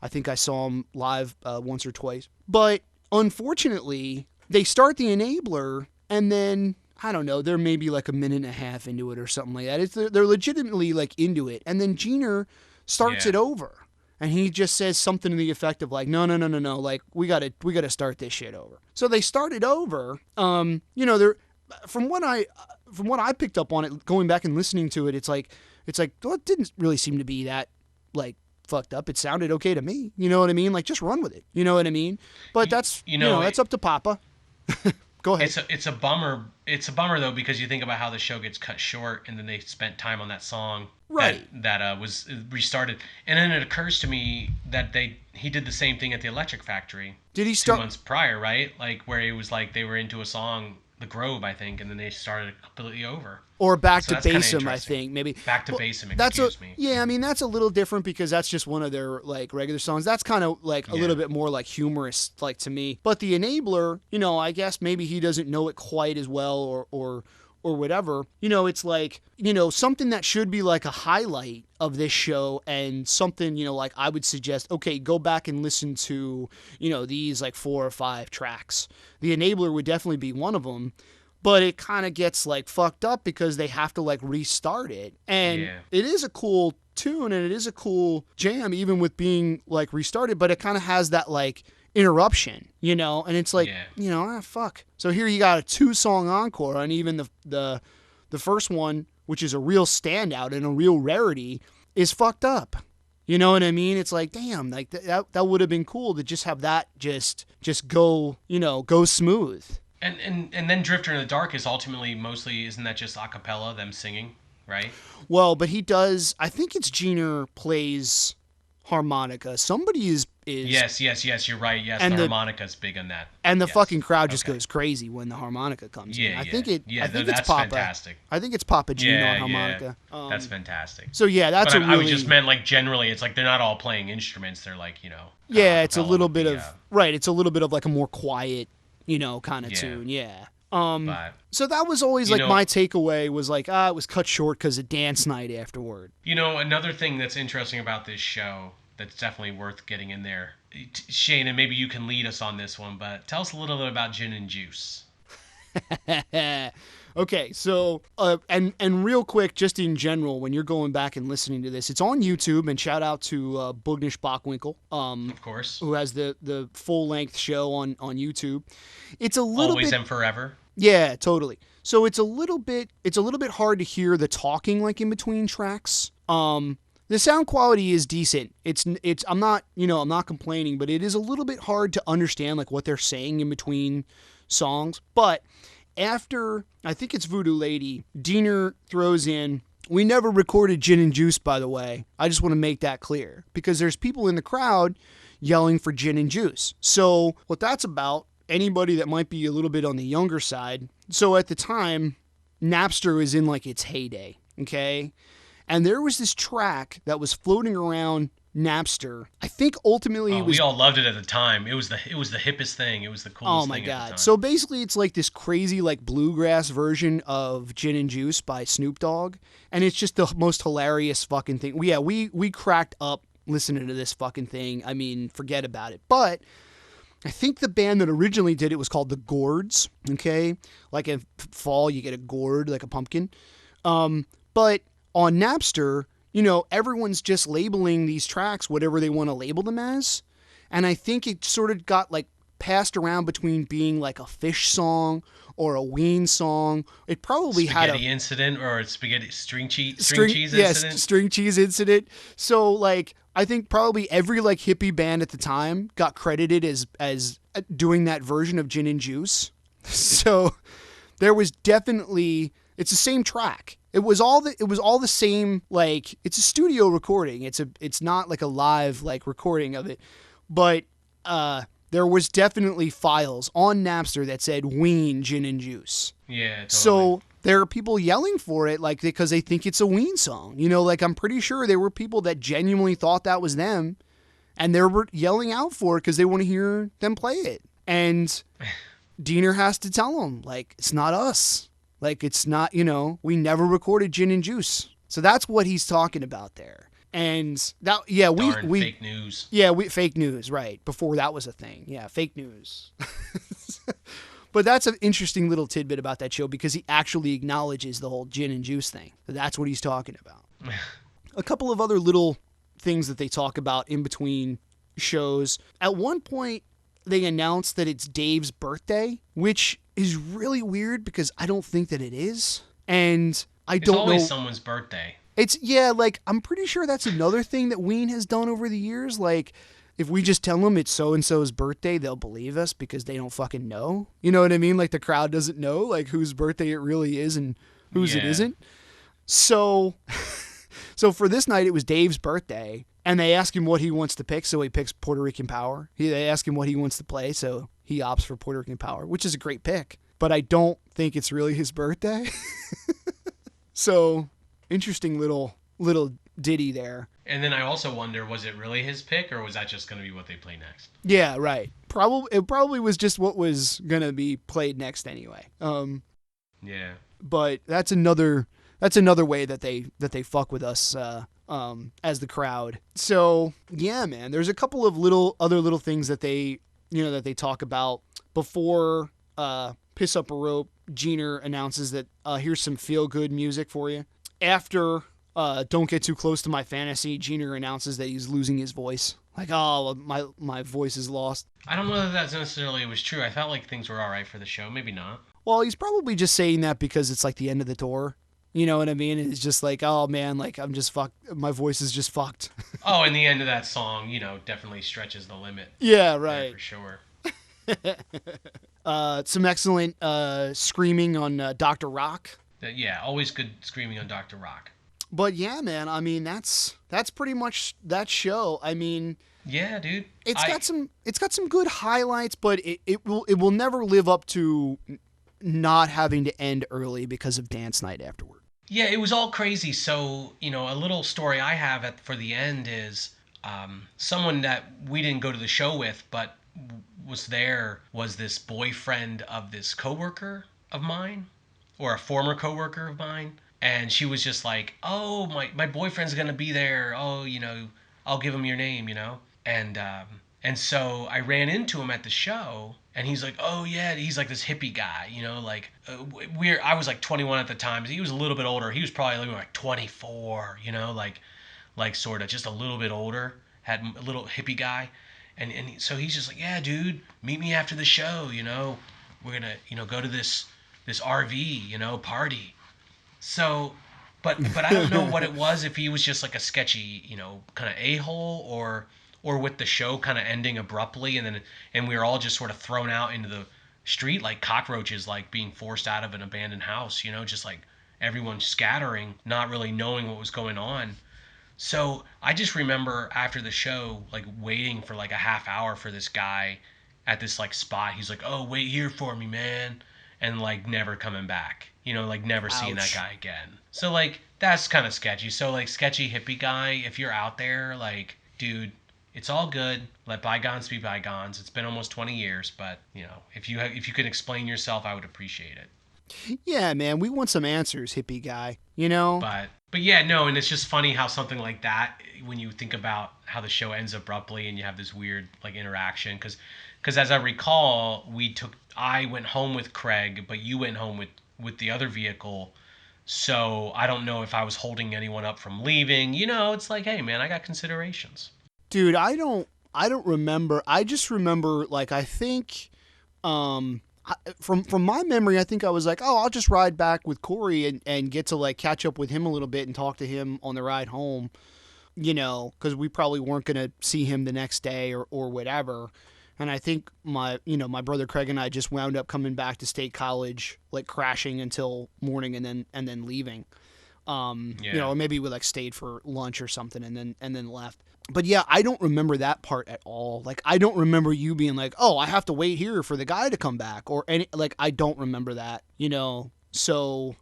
I think I saw him live once or twice. But unfortunately, they start The Enabler, and then I don't know, they're maybe like a minute and a half into it or something like that. They're legitimately like into it. And then Jeaner starts it over. And he just says something to the effect of like, no, like we gotta start this shit over. So they started over. You know, they're from what I picked up on it, going back and listening to it, it's like, well, it didn't really seem to be that like fucked up. It sounded okay to me. You know what I mean? Like, just run with it. You know what I mean? But that's that's up to Papa. Go ahead. It's a bummer. It's a bummer though, because you think about how the show gets cut short, and then they spent time on that song that was restarted, and then it occurs to me that he did the same thing at the Electric Factory. Did he start 2 months prior, right? Like where it was like they were into a song, The Grove, I think, and then they started completely over. Or Back to Bassum, I think, maybe. Back to Bassum, excuse me. Yeah, I mean, that's a little different because that's just one of their, like, regular songs. That's kind of, like, a little bit more, like, humorous, like, to me. But The Enabler, you know, I guess maybe he doesn't know it quite as well or whatever. You know, it's like, you know, something that should be, like, a highlight of this show, and something, you know, like, I would suggest, okay, go back and listen to, you know, these, like, 4 or 5 tracks. The Enabler would definitely be one of them. But it kind of gets, like, fucked up because they have to, like, restart it. And it is a cool tune, and it is a cool jam, even with being, like, restarted. But it kind of has that, like, interruption, you know? And it's like, you know, fuck. So here you got a 2-song encore, and even the first one, which is a real standout and a real rarity, is fucked up. You know what I mean? It's like, damn, like, that would have been cool to just have that just go, you know, go smooth. And then Drifter in the Dark is ultimately mostly, isn't that just a cappella, them singing, right? Well, but he does, I think it's Jeaner plays harmonica. Somebody is Yes, you're right. Yes, and the harmonica's big on that. And the fucking crowd just goes crazy when the harmonica comes in. I think it's Papa. Fantastic. I think it's Papa Gene on harmonica. That's fantastic. So that's I was just meant like generally, it's like they're not all playing instruments. They're like, you know. Yeah, it's a little bit of It's a little bit of like a more quiet, you know, kind of tune. Yeah. So that was always like my takeaway was like, it was cut short because of dance night afterward. You know, another thing that's interesting about this show that's definitely worth getting in there, Shane, and maybe you can lead us on this one, but tell us a little bit about Gin and Juice. Okay, so and real quick, just in general, when you're going back and listening to this, it's on YouTube, and shout out to Bugnish Bockwinkel, of course, who has the full length show on YouTube. It's a little always and forever. Yeah, totally. So it's a little bit hard to hear the talking like in between tracks. The sound quality is decent. It's I'm not complaining, but it is a little bit hard to understand like what they're saying in between songs. But after, I think it's Voodoo Lady, Diener throws in, we never recorded Gin and Juice, by the way. I just want to make that clear because there's people in the crowd yelling for Gin and Juice. So what that's about, anybody that might be a little bit on the younger side. So at the time, Napster was in like its heyday, okay? And there was this track that was floating around Napster. I think ultimately we all loved it at the time. It was the hippest thing. It was the coolest thing. Oh my god. So basically it's like this crazy like bluegrass version of Gin and Juice by Snoop Dogg, and it's just the most hilarious fucking thing. We cracked up listening to this fucking thing. I mean, forget about it. But I think the band that originally did it was called the Gourds, okay? Like in fall you get a gourd like a pumpkin. But on Napster, you know, everyone's just labeling these tracks whatever they want to label them as. And I think it sort of got like passed around between being like a Fish song or a Ween song. It probably had a incident or a string cheese yes, incident. string cheese incident. So like I think probably every like hippie band at the time got credited as doing that version of Gin and Juice. So there was definitely, it's the same track. It was all the same, like it's a studio recording. It's not like a live like recording of it. But there was definitely files on Napster that said Ween Gin and Juice. Yeah, totally. So there are people yelling for it like because they think it's a Ween song. You know, like I'm pretty sure there were people that genuinely thought that was them and they were yelling out for it because they want to hear them play it. And Diener has to tell them, like, it's not us. Like, it's not, you know, we never recorded Gin and Juice. So that's what he's talking about there. And that, yeah, we fake news. Yeah, fake news, right? Before that was a thing. Yeah, fake news. But that's an interesting little tidbit about that show because he actually acknowledges the whole Gin and Juice thing. So that's what he's talking about. A couple of other little things that they talk about in between shows. At one point, they announced that it's Dave's birthday, which is really weird because I don't think that it is. And I don't know. It's always someone's birthday. It's, yeah, like, I'm pretty sure that's another thing that Ween has done over the years. Like, if we just tell them it's so-and-so's birthday, they'll believe us because they don't fucking know. You know what I mean? Like, the crowd doesn't know, like, whose birthday it really is and whose it isn't. So, so for this night, it was Dave's birthday. And they ask him what he wants to pick, so he picks Puerto Rican Power. They ask him what he wants to play, so he opts for Puerto Rican Power, which is a great pick. But I don't think it's really his birthday. So, interesting little ditty there. And then I also wonder, was it really his pick, or was that just going to be what they play next? Yeah, right. It probably was just what was going to be played next anyway. Yeah. But that's another way that they fuck with us. As the crowd. So yeah, man, there's a couple of other little things that they talk about before Piss Up a Rope. Diener announces that here's some feel good music for you. After Don't Get Too Close to My Fantasy, Diener announces that he's losing his voice. Like, oh, my voice is lost. I don't know that necessarily was true. I felt like things were all right for the show. Maybe not. Well, he's probably just saying that because it's like the end of the tour. You know what I mean? It's just like, oh man, like I'm just fucked. My voice is just fucked. Oh, and the end of that song, you know, definitely stretches the limit. Yeah, right. Yeah, for sure. Some excellent screaming on Dr. Rock. Yeah, always good screaming on Dr. Rock. But yeah, man, I mean that's pretty much that show. I mean, yeah, dude. It's got some good highlights, but it will never live up to not having to end early because of dance night afterward. Yeah, it was all crazy. So, you know, a little story I have for the end is someone that we didn't go to the show with, but was this boyfriend of this coworker of mine, or a former coworker of mine. And she was just like, oh, my boyfriend's going to be there. Oh, you know, I'll give him your name, you know. And so I ran into him at the show, and he's like, oh yeah, he's like this hippie guy, you know, like I was like 21 at the time. He was a little bit older. He was probably like 24, you know, like sort of just a little bit older, had a little hippie guy. So he's just like, yeah, dude, meet me after the show, you know, we're going to, you know, go to this RV, you know, party. So, but I don't know what it was, if he was just like a sketchy, you know, kind of a-hole, or with the show kind of ending abruptly, and we were all just sort of thrown out into the street like cockroaches, like being forced out of an abandoned house, you know, just like everyone scattering, not really knowing what was going on. So I just remember after the show, like waiting for like a half hour for this guy at this like spot. He's like, oh, wait here for me, man. And like never coming back, you know, like never seeing that guy again. So like, that's kind of sketchy. So like, sketchy hippie guy, if you're out there, like, dude, it's all good. Let bygones be bygones. It's been almost 20 years, but you know, if you could explain yourself, I would appreciate it. Yeah, man, we want some answers, hippie guy. You know. But yeah, no, and it's just funny how something like that, when you think about how the show ends abruptly and you have this weird like interaction, because as I recall, I went home with Craig, but you went home with the other vehicle So I don't know if I was holding anyone up from leaving. It's like, hey man, I got considerations. Dude, I don't remember. I just remember, like, I think from my memory, I think I was like, oh, I'll just ride back with Corey and get to, like, catch up with him a little bit and talk to him on the ride home, because we probably weren't going to see him the next day or whatever. And I think my brother Craig and I just wound up coming back to State College, like, crashing until morning and then leaving. Or maybe we, like, stayed for lunch or something and then left. But yeah, I don't remember that part at all. Like, I don't remember you being like, oh, I have to wait here for the guy to come back, or any, like, I don't remember that, So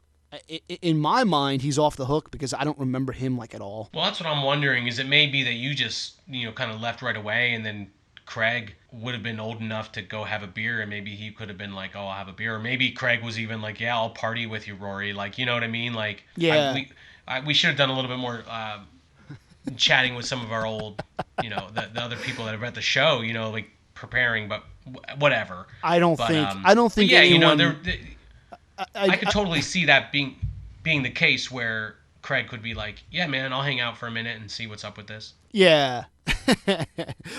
in my mind, he's off the hook because I don't remember him, like, at all. Well, that's what I'm wondering. Is it maybe that you just, kind of left right away, and then Craig would have been old enough to go have a beer, and maybe he could have been like, oh, I'll have a beer. Or maybe Craig was even like, yeah, I'll party with you, Rory. Like, you know what I mean? Like, yeah. We should have done a little bit more chatting with some of our old, the other people that have at the show, like preparing, but whatever. I don't think yeah, anyone... I could totally see that being the case where Craig could be like, yeah, man, I'll hang out for a minute and see what's up with this. Yeah.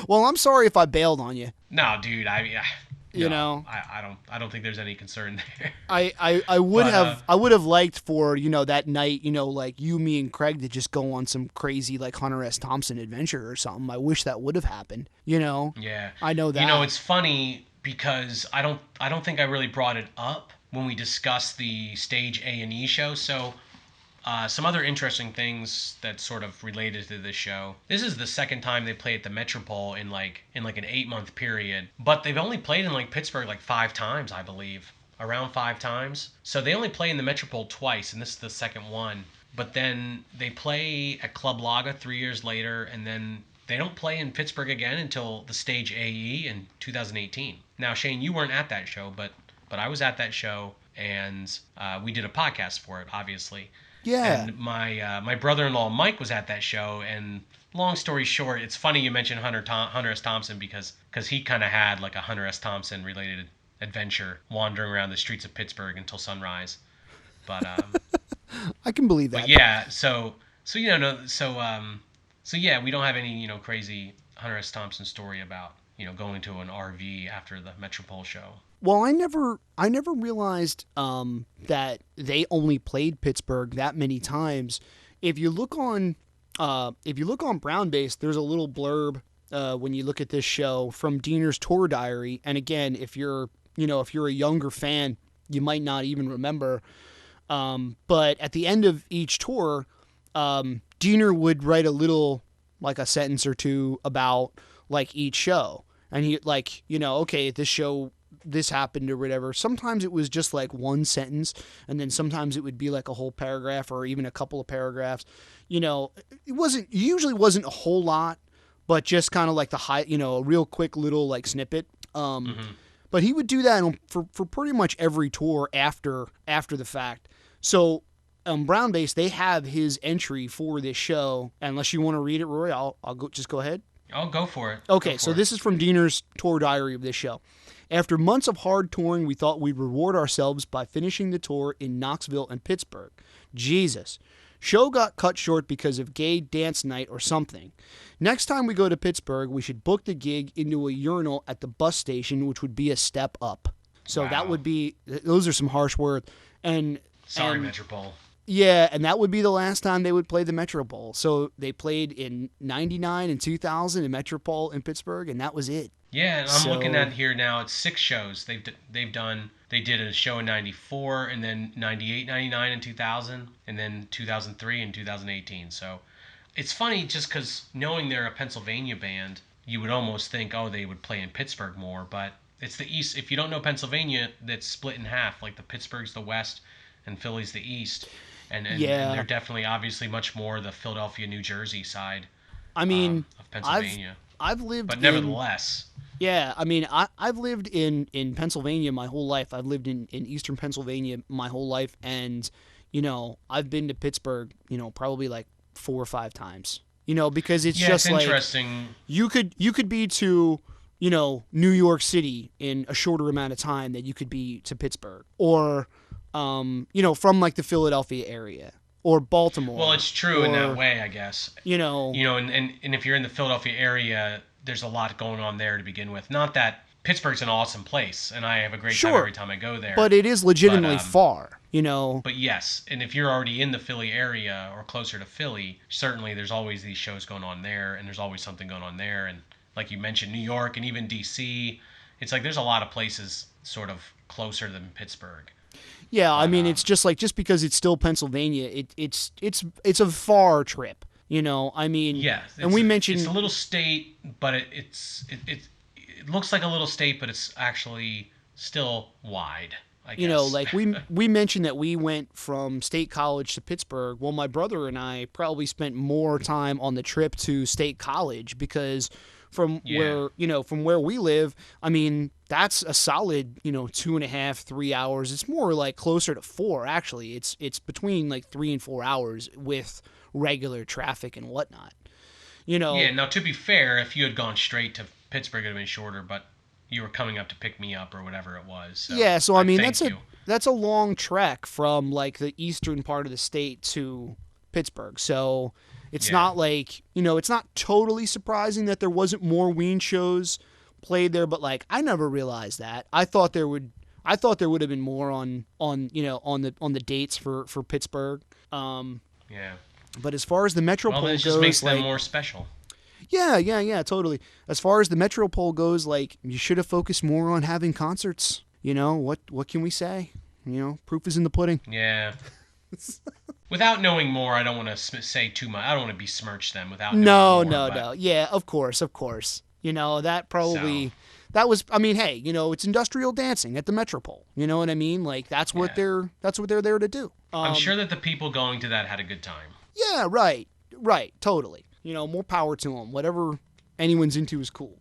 Well, I'm sorry if I bailed on you. No, dude, I don't think there's any concern there. I would have liked for, that night, like you, me, and Craig to just go on some crazy, like, Hunter S. Thompson adventure or something. I wish that would have happened, Yeah. I know that. It's funny because I don't think I really brought it up when we discussed the Stage A&E show. So some other interesting things that sort of related to this show. This is the second time they played at the Metropol in like an 8-month period, but they've only played in like Pittsburgh like 5 times, I believe, around 5 times. So they only play in the Metropol twice, and this is the second one. But then they play at Club Laga 3 years later, and then they don't play in Pittsburgh again until the Stage AE in 2018. Now, Shane, you weren't at that show, but I was at that show, and we did a podcast for it, obviously. Yeah. And my brother-in-law Mike was at that show, and long story short, it's funny you mentioned Hunter S. Thompson because he kind of had like a Hunter S. Thompson related adventure wandering around the streets of Pittsburgh until sunrise. But I can believe that. But yeah, so yeah, we don't have any crazy Hunter S. Thompson story about going to an RV after the Metropol show. Well, I never realized that they only played Pittsburgh that many times. If you look on Brown Base, there's a little blurb when you look at this show from Diener's tour diary. And again, if you're a younger fan, you might not even remember. But at the end of each tour, Diener would write a little, like, a sentence or two about, like, each show. And he, like, okay, this show, this happened or whatever. Sometimes it was just like one sentence, and then sometimes it would be like a whole paragraph or even a couple of paragraphs. It usually wasn't a whole lot, but just kind of like a real quick little, like, snippet. But he would do that for pretty much every tour after the fact. So Brown Base, they have his entry for this show. Unless you want to read it, Roy, I'll go ahead. I'll go for it. Okay, so this is from Diener's tour diary of this show. After months of hard touring, we thought we'd reward ourselves by finishing the tour in Knoxville and Pittsburgh. Jesus. Show got cut short because of gay dance night or something. Next time we go to Pittsburgh, we should book the gig into a urinal at the bus station, which would be a step up. So Wow. That would be, those are some harsh words. Sorry, Metropol. Yeah, and that would be the last time they would play the Metropol. So they played in 99 and 2000 in Metropol in Pittsburgh, and that was it. Yeah, and I'm looking at here now. It's 6 shows they've done. They did a show in 94, and then 98, 99, and 2000, and then 2003 and 2018. So it's funny just because knowing they're a Pennsylvania band, you would almost think, oh, they would play in Pittsburgh more. But it's the East. If you don't know Pennsylvania, that's split in half. Like the Pittsburgh's the West and Philly's the East. And they're definitely, obviously, much more the Philadelphia, New Jersey side. I mean, of Pennsylvania. I've lived, but nevertheless. Yeah, I mean, I've lived in Pennsylvania my whole life. I've lived in Eastern Pennsylvania my whole life, and I've been to Pittsburgh, probably like 4 or 5 times. Because it's just like interesting. You could be to New York City in a shorter amount of time than you could be to Pittsburgh, or from like the Philadelphia area or Baltimore. Well, it's true in that way, I guess. And if you're in the Philadelphia area, there's a lot going on there to begin with. Not that Pittsburgh's an awesome place, and I have a great time every time I go there. But it is legitimately far, But yes, and if you're already in the Philly area or closer to Philly, certainly there's always these shows going on there, and there's always something going on there. And like you mentioned, New York and even D.C., it's like there's a lot of places sort of closer than Pittsburgh. Yeah, I mean, it's just because it's still Pennsylvania, it's a far trip, I mean, yeah, and we mentioned it's a little state, but it looks like a little state, but it's actually still wide, I guess. Like we mentioned that we went from State College to Pittsburgh. Well, my brother and I probably spent more time on the trip to State College because from where we live, I mean, that's a solid, 2.5, 3 hours. It's more like closer to 4, actually. It's between like 3 and 4 hours with regular traffic and whatnot. Yeah, now to be fair, if you had gone straight to Pittsburgh, it would have been shorter, but you were coming up to pick me up or whatever it was. So yeah, so I mean, that's a long trek from like the eastern part of the state to Pittsburgh. So it's not like, it's not totally surprising that there wasn't more Ween shows played there, but like I never realized that. I thought there would have been more on the dates for Pittsburgh. Yeah. But as far as the Metropol goes, it just makes them more special. Yeah, totally. As far as the Metropol goes, like you should have focused more on having concerts. What can we say? Proof is in the pudding. Yeah. Without knowing more, I don't want to say too much. I don't want to besmirch them without knowing more. No. Yeah, of course. That probably... That was, I mean, hey, it's industrial dancing at the Metropol. You know what I mean? Like that's what they're there to do. I'm sure that the people going to that had a good time. Yeah, right, totally. More power to them. Whatever anyone's into is cool.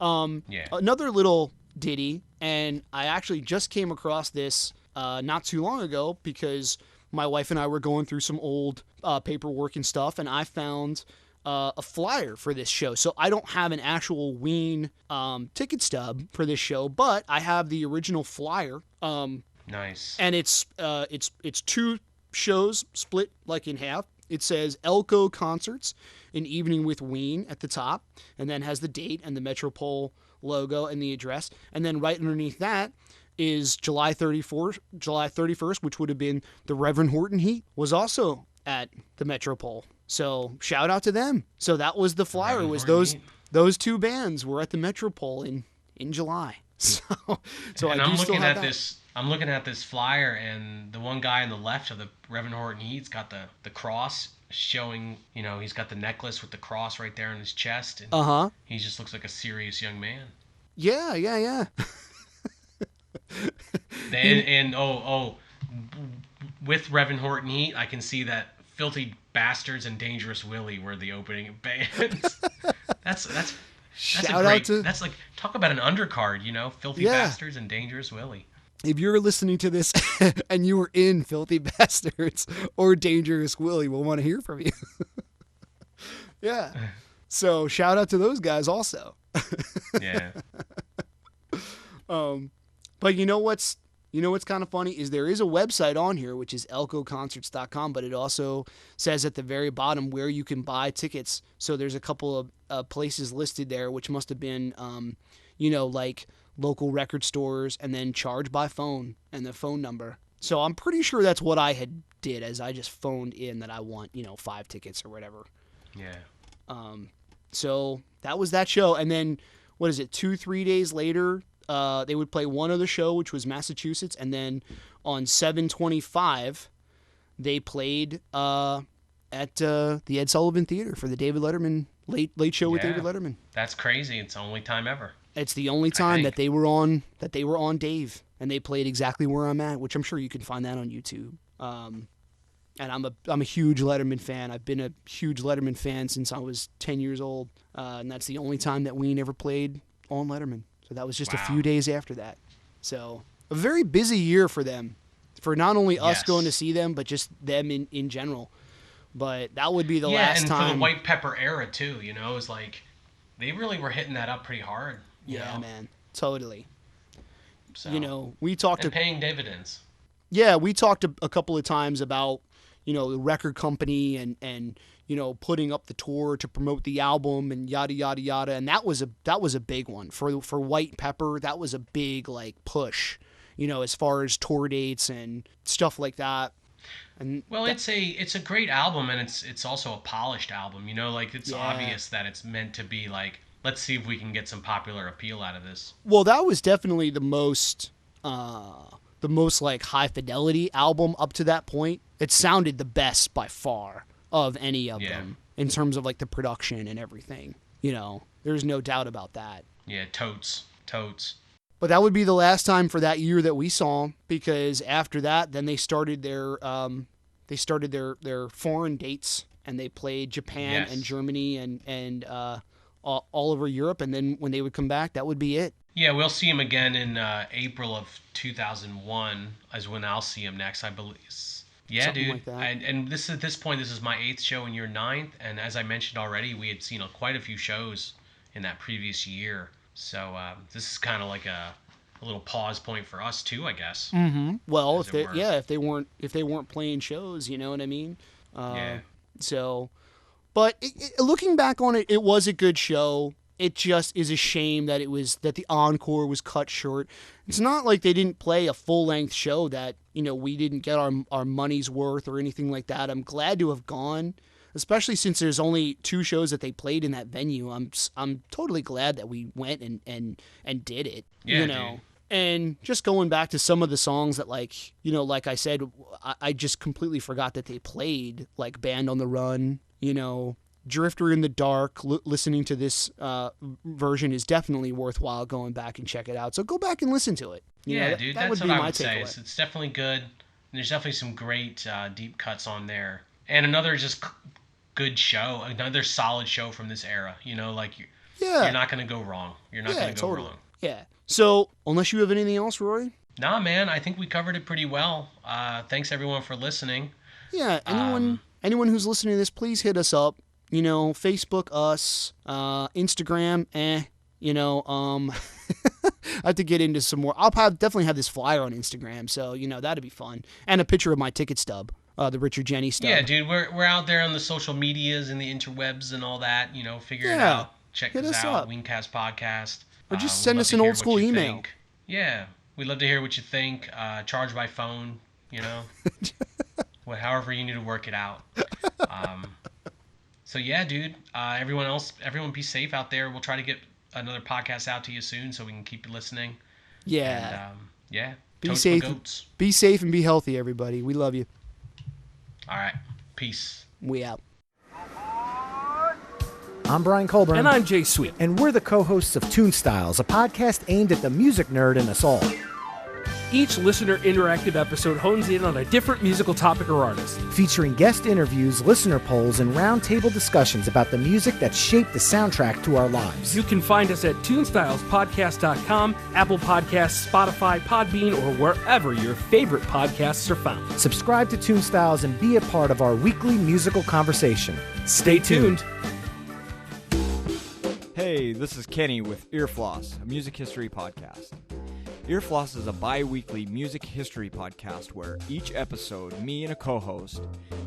Another little ditty, and I actually just came across this not too long ago because my wife and I were going through some old paperwork and stuff, and I found a flyer for this show. So I don't have an actual Ween ticket stub for this show, but I have the original flyer. Nice. And it's 2 shows split like in half. It says Elko Concerts, an evening with Ween at the top, and then has the date and the Metropol logo and the address. And then right underneath that is July 31st, which would have been the Reverend Horton Heat, was also at the Metropol. So shout out to them. So that was the flyer. Reverend was Horton those 2 bands were at the Metropol in July. So and I do I'm still looking have at that. this. I'm looking at this flyer, and the one guy on the left of the Reverend Horton Heat's got the cross showing. He's got the necklace with the cross right there on his chest. And he just looks like a serious young man. Yeah. With Reverend Horton Heat, I can see that Filthy Bastards and Dangerous Willie were the opening bands. That's like talk about an undercard, Filthy Bastards and Dangerous Willie. If you're listening to this and you were in Filthy Bastards or Dangerous Willie, we'll want to hear from you. Yeah. So shout out to those guys also. Yeah. But what's kind of funny is there is a website on here, which is elcoconcerts.com, but it also says at the very bottom where you can buy tickets. So there's a couple of places listed there, which must have been, like local record stores, and then charge by phone and the phone number. So I'm pretty sure that's what I had did, as I just phoned in that I want, 5 tickets or whatever. Yeah. So that was that show. And then, 2-3 days later, they would play one other show, which was Massachusetts, and then on 7/25, they played at the Ed Sullivan Theater for the David Letterman late show with David Letterman. That's crazy. It's the only time ever. It's the only time that they were on Dave, and they played exactly where I'm at, which I'm sure you can find that on YouTube. And I'm a huge Letterman fan. I've been a huge Letterman fan since I was 10 years old, and that's the only time that Ween ever played on Letterman. So that was just a few days after that. So a very busy year for them, for not only us going to see them, but just them in general. But that would be the last time. Yeah, and for the White Pepper era too, it was like they really were hitting that up pretty hard. You know? Man, totally. So, we talked and paying dividends. Yeah, we talked a couple of times about, the record company and putting up the tour to promote the album and yada yada yada, and that was a big one for White Pepper. That was a big push, as far as tour dates and stuff like that. And it's a great album, and it's also a polished album. It's obvious that it's meant to be let's see if we can get some popular appeal out of this. Well, that was definitely the most high fidelity album up to that point. It sounded the best by far of any of them in terms of the production and everything. There's no doubt about that. Yeah, totes. But that would be the last time for that year that we saw them, because after that, then they started their foreign dates, and they played Japan and Germany and all over Europe, and then when they would come back, that would be it. Yeah, we'll see him again in April of 2001 is when I'll see him next, I believe. Yeah, Something dude. like that. And at this point, this is my 8th show and your 9th. And as I mentioned already, we had seen quite a few shows in that previous year. So this is kind of like a little pause point for us too, I guess. Mm-hmm. Well, if they weren't playing shows, you know what I mean? Yeah. So, but looking back on it, it was a good show. It just is a shame that the encore was cut short. It's not like they didn't play a full-length show that, we didn't get our money's worth or anything like that. I'm glad to have gone, especially since there's only 2 shows that they played in that venue. I'm totally glad that we went and did it, Yeah, dude. And just going back to some of the songs that, like I said, I just completely forgot that they played, like Band on the Run, Drifter in the Dark. Listening to this version is definitely worthwhile going back and check it out. So go back and listen to it. Dude, that's what I would say. It's definitely good. And there's definitely some great deep cuts on there. And another just good show, another solid show from this era. You're not going to go wrong. You're not going to go wrong. Yeah. So, unless you have anything else, Rory? Nah, man, I think we covered it pretty well. Thanks, everyone, for listening. Yeah, anyone who's listening to this, please hit us up. Facebook us, Instagram, I have to get into some more. I'll definitely have this flyer on Instagram, so, that'd be fun. And a picture of my ticket stub, the Richard Jenny stub. Yeah, dude, we're out there on the social medias and the interwebs and all that, figure it out. Check us out, Weencast Podcast. Or just send us an old school email. Yeah, we'd love to hear what you think. Charge by phone, however you need to work it out. So yeah, dude. Everyone be safe out there. We'll try to get another podcast out to you soon, so we can keep you listening. Yeah. And, Be safe. Be safe and be healthy, everybody. We love you. All right. Peace. We out. I'm Brian Colburn. And I'm Jay Sweet. And we're the co-hosts of Tune Styles, a podcast aimed at the music nerd in us all. Each listener interactive episode hones in on a different musical topic or artist, featuring guest interviews, listener polls, and roundtable discussions about the music that shaped the soundtrack to our lives. You can find us at tunestylespodcast.com, Apple Podcasts, Spotify, Podbean, or wherever your favorite podcasts are found. Subscribe to Tune Styles and be a part of our weekly musical conversation. Stay tuned. Hey, this is Kenny with Earfloss, a music history podcast. Earfloss is a bi-weekly music history podcast where each episode, me and a co-host,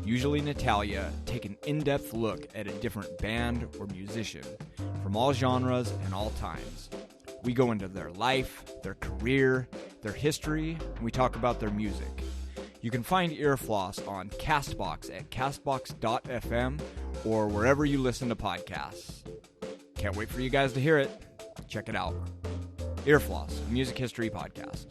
usually Natalia, take an in-depth look at a different band or musician from all genres and all times. We go into their life, their career, their history, and we talk about their music. You can find Earfloss on Castbox at castbox.fm or wherever you listen to podcasts. Can't wait for you guys to hear it. Check it out. Earfloss, a music history podcast.